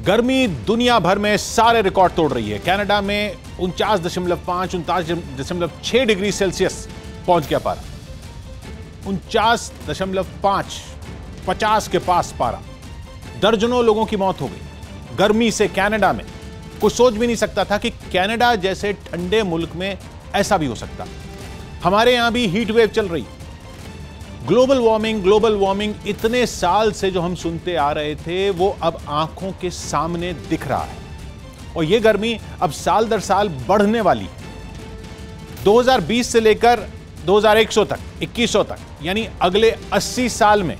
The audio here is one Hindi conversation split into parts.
गर्मी दुनिया भर में सारे रिकॉर्ड तोड़ रही है। कनाडा में 49.5 49.6 डिग्री सेल्सियस पहुंच गया पारा। 49.5 50 के पास पारा। दर्जनों लोगों की मौत हो गई गर्मी से कनाडा में। कुछ सोच भी नहीं सकता था कि कनाडा जैसे ठंडे मुल्क में ऐसा भी हो सकता। हमारे यहां भी हीट वेव चल रही। ग्लोबल वार्मिंग इतने साल से जो हम सुनते आ रहे थे वो अब आंखों के सामने दिख रहा है और यह गर्मी अब साल दर साल बढ़ने वाली है। 2020 से लेकर 2100 तक यानी अगले 80 साल में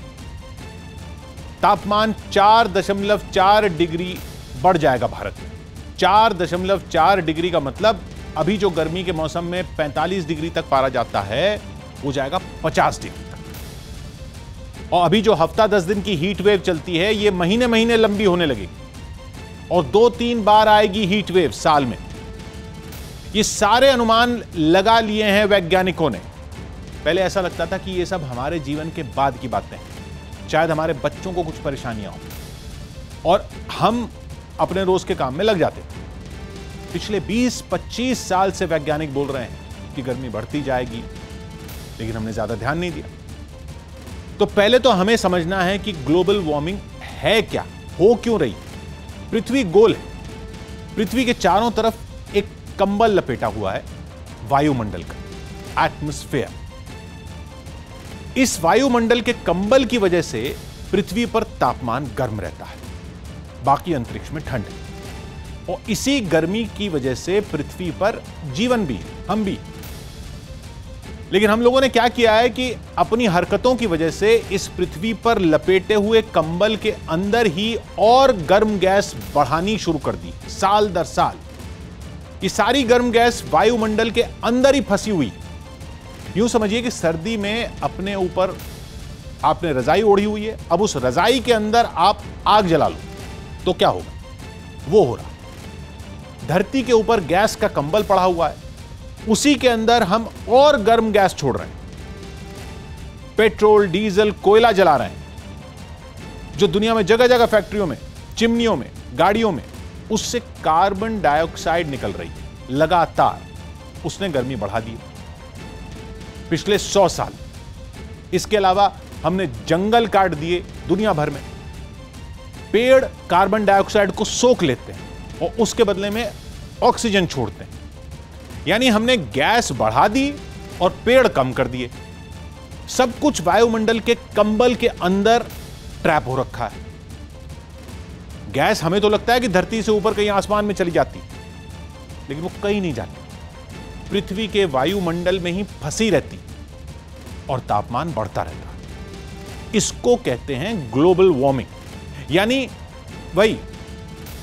तापमान 4.4 डिग्री बढ़ जाएगा भारत में। 4.4 डिग्री का मतलब अभी जो गर्मी के मौसम में 45 डिग्री तक पारा जाता है वो जाएगा 50 डिग्री तक। और अभी जो हफ्ता 10 दिन की हीट वेव चलती है ये महीने महीने लंबी होने लगेगी और 2-3 बार आएगी हीट वेव साल में। ये सारे अनुमान लगा लिए हैं वैज्ञानिकों ने। पहले ऐसा लगता था कि ये सब हमारे जीवन के बाद की बातें हैं, शायद हमारे बच्चों को कुछ परेशानियां हो और हम अपने रोज के काम में लग जाते। पिछले 20-25 साल से वैज्ञानिक बोल रहे हैं कि गर्मी बढ़ती जाएगी, लेकिन हमने ज्यादा ध्यान नहीं दिया। तो पहले तो हमें समझना है कि ग्लोबल वार्मिंग है क्या, हो क्यों रही। पृथ्वी गोल है, पृथ्वी के चारों तरफ एक कंबल लपेटा हुआ है वायुमंडल का, एटमॉस्फेयर। इस वायुमंडल के कंबल की वजह से पृथ्वी पर तापमान गर्म रहता है, बाकी अंतरिक्ष में ठंड है। और इसी गर्मी की वजह से पृथ्वी पर जीवन भी, हम भी। लेकिन हम लोगों ने क्या किया है कि अपनी हरकतों की वजह से इस पृथ्वी पर लपेटे हुए कंबल के अंदर ही और गर्म गैस बढ़ानी शुरू कर दी साल दर साल। ये सारी गर्म गैस वायुमंडल के अंदर ही फंसी हुई। यूं समझिए कि सर्दी में अपने ऊपर आपने रजाई ओढ़ी हुई है, अब उस रजाई के अंदर आप आग जला लो तो क्या होगा, वो हो रहा। धरती के ऊपर गैस का कंबल पड़ा हुआ है, उसी के अंदर हम और गर्म गैस छोड़ रहे हैं। पेट्रोल, डीजल, कोयला जला रहे हैं जो दुनिया में जगह जगह फैक्ट्रियों में, चिमनियों में, गाड़ियों में, उससे कार्बन डाइऑक्साइड निकल रही है लगातार। उसने गर्मी बढ़ा दी पिछले 100 साल। इसके अलावा हमने जंगल काट दिए दुनिया भर में। पेड़ कार्बन डाइऑक्साइड को सोख लेते हैं और उसके बदले में ऑक्सीजन छोड़ते हैं। यानी हमने गैस बढ़ा दी और पेड़ कम कर दिए। सब कुछ वायुमंडल के कंबल के अंदर ट्रैप हो रखा है। गैस हमें तो लगता है कि धरती से ऊपर कहीं आसमान में चली जाती, लेकिन वो कहीं नहीं जाती, पृथ्वी के वायुमंडल में ही फंसी रहती और तापमान बढ़ता रहता है। इसको कहते हैं ग्लोबल वार्मिंग। यानी वही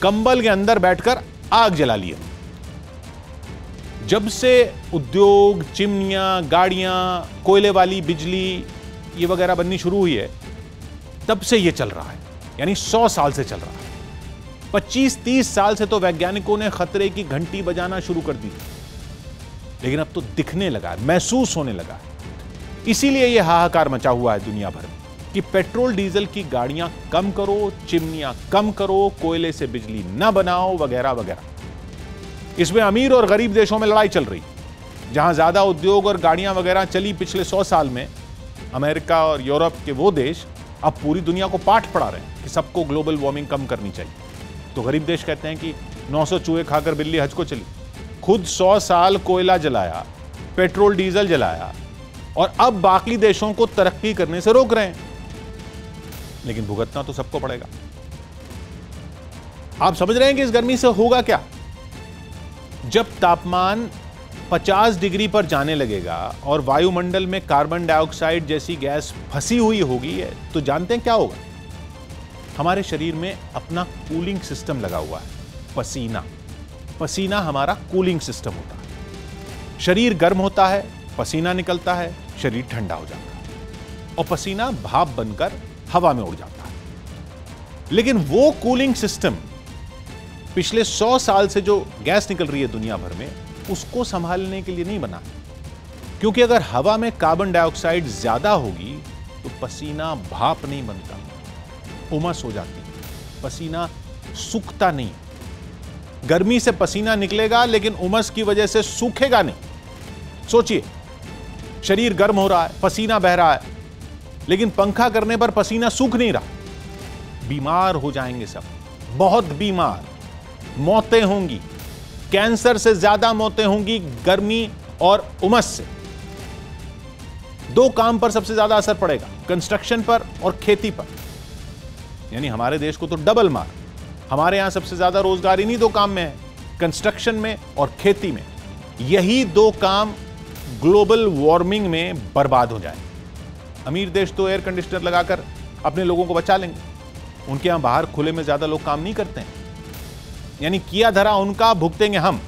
कंबल के अंदर बैठकर आग जला लिया। जब से उद्योग, चिमनियां, गाड़ियां, कोयले वाली बिजली ये वगैरह बननी शुरू हुई है, तब से ये चल रहा है। यानी 100 साल से चल रहा है। 25-30 साल से तो वैज्ञानिकों ने खतरे की घंटी बजाना शुरू कर दी, लेकिन अब तो दिखने लगा है, महसूस होने लगा है। इसीलिए यह हाहाकार मचा हुआ है दुनिया भर में कि पेट्रोल डीजल की गाड़ियां कम करो, चिमनियां कम करो, कोयले से बिजली ना बनाओ, वगैरह वगैरह। इसमें अमीर और गरीब देशों में लड़ाई चल रही। जहां ज्यादा उद्योग और गाड़ियां वगैरह चली पिछले 100 साल में, अमेरिका और यूरोप के वो देश अब पूरी दुनिया को पाठ पढ़ा रहे हैं कि सबको ग्लोबल वार्मिंग कम करनी चाहिए। तो गरीब देश कहते हैं कि 900 चूहे खाकर बिल्ली हज को चली। खुद 100 साल कोयला जलाया, पेट्रोल डीजल जलाया और अब बाकी देशों को तरक्की करने से रोक रहे हैं। लेकिन भुगतना तो सबको पड़ेगा। आप समझ रहे हैं कि इस गर्मी से होगा क्या? जब तापमान 50 डिग्री पर जाने लगेगा और वायुमंडल में कार्बन डाइऑक्साइड जैसी गैस फंसी हुई होगी, तो जानते हैं क्या होगा? हमारे शरीर में अपना कूलिंग सिस्टम लगा हुआ है, पसीना। पसीना हमारा कूलिंग सिस्टम होता है। शरीर गर्म होता है, पसीना निकलता है, शरीर ठंडा हो जाता है और पसीना भाप बनकर हवा में उड़ जाता है। लेकिन वो कूलिंग सिस्टम पिछले 100 साल से जो गैस निकल रही है दुनिया भर में, उसको संभालने के लिए नहीं बना। क्योंकि अगर हवा में कार्बन डाइऑक्साइड ज्यादा होगी तो पसीना भाप नहीं बनता, उमस हो जाती, पसीना सूखता नहीं। गर्मी से पसीना निकलेगा लेकिन उमस की वजह से सूखेगा नहीं। सोचिए, शरीर गर्म हो रहा है, पसीना बह रहा है, लेकिन पंखा करने पर पसीना सूख नहीं रहा। बीमार हो जाएंगे सब, बहुत बीमार, मौतें होंगी। कैंसर से ज्यादा मौतें होंगी गर्मी और उमस से। दो काम पर सबसे ज्यादा असर पड़ेगा, कंस्ट्रक्शन पर और खेती पर। यानी हमारे देश को तो डबल मार। हमारे यहां सबसे ज्यादा रोजगार इन्हीं दो काम में है, कंस्ट्रक्शन में और खेती में। यही दो काम ग्लोबल वार्मिंग में बर्बाद हो जाए। अमीर देश तो एयर कंडीशनर लगाकर अपने लोगों को बचा लेंगे, उनके यहां बाहर खुले में ज्यादा लोग काम नहीं करते हैं। यानी किया धरा उनका, भुगतेंगे हम।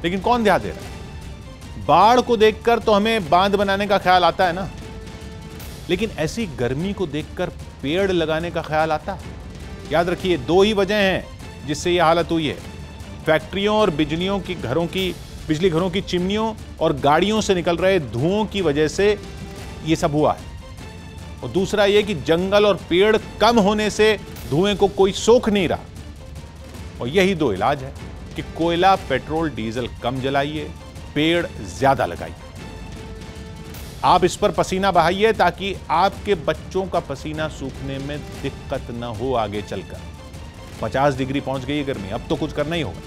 लेकिन कौन ध्यान दे रहा है? बाढ़ को देखकर तो हमें बांध बनाने का ख्याल आता है ना, लेकिन ऐसी गर्मी को देखकर पेड़ लगाने का ख्याल आता है? याद रखिए, दो ही वजह हैं जिससे यह हालत हुई है। फैक्ट्रियों और बिजली घरों की चिमनियों और गाड़ियों से निकल रहे धुओं की वजह से यह सब हुआ है। और दूसरा यह कि जंगल और पेड़ कम होने से धुएं को कोई सोख नहीं रहा। और यही दो इलाज है कि कोयला, पेट्रोल, डीजल कम जलाइए, पेड़ ज्यादा लगाइए। आप इस पर पसीना बहाइए ताकि आपके बच्चों का पसीना सूखने में दिक्कत न हो आगे चलकर। 50 डिग्री पहुंच गई है गर्मी, अब तो कुछ करना ही होगा।